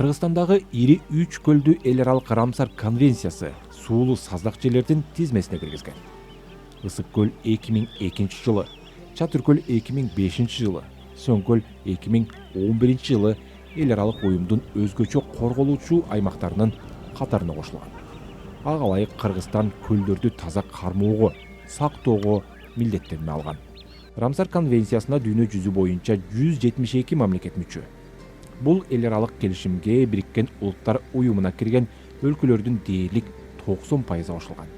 Кыргызстандагы ири 3 көлдүү эл аралык Рамсар конвенциясы суулуу саздак жерлердин тизмесине киргизген. Ысык көл 2002 жылы, Чатыр көл 2005 жылы, Сөң көл 2011 жылы эл аралык уюмдун өзгөчө корголуучу аймактарынын катарына кошулган. Ага ылайык Кыргызстан көлдөрдү таза кармоого, сактоого милдеттенме алган. Рамсар конвенциясына дүйнө жүзү боюнча 172 мамлекет мүчө. Бул эл аралык келишимге Бириккен Улуттар уюмуна кирген өлкөлөрдүн дээрлик 90% кошулган.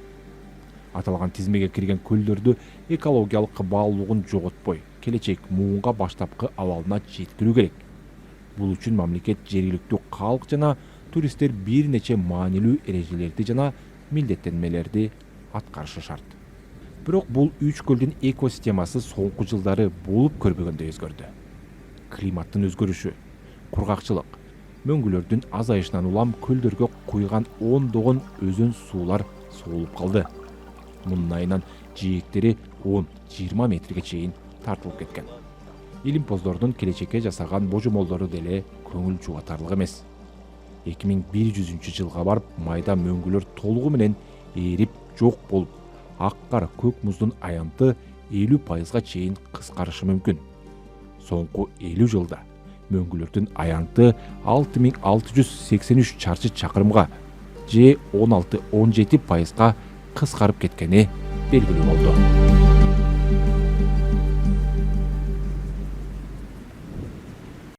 Аталган тизмеге кирген көлдөрдү экологиялык баалуулугун жоготпой, келечек муунга баштапкы абалына жеткирүү керек. Бул үчүн мамлекет жергиликтүү калк жана туристтер бир нече маанилүү эрежелерди жана милдеттенмелерди аткарышы шарт. Бирок бул 3 көлдүн экосистемасы соңку жылдары болуп көрбөгөндөй өзгөрдү. Климаттын өзгөрүшү, кургакчылык, мөңгүлөрдүн азайышынан улам көлдөргө куйган ондогон өзөн суулар соолуп калды. Мунун айынан жээктери 10-20 метрге чейин тартылып кеткен. Илимпоздордун келечекке жасаган божомолдору деле көңүл жубатарлык эмес. 2100 жылга барып майда мөңгүлөр толугу менен ээрип жок болуп, ак-кара көк муздун аянты 50%га чейин кыскарышы мүмкүн. Соңку 50 жылда мөңгүлөрдүн аянты 6683 чарчы чакырымга же 16-17%га кыскарып кеткени белгилүү болду.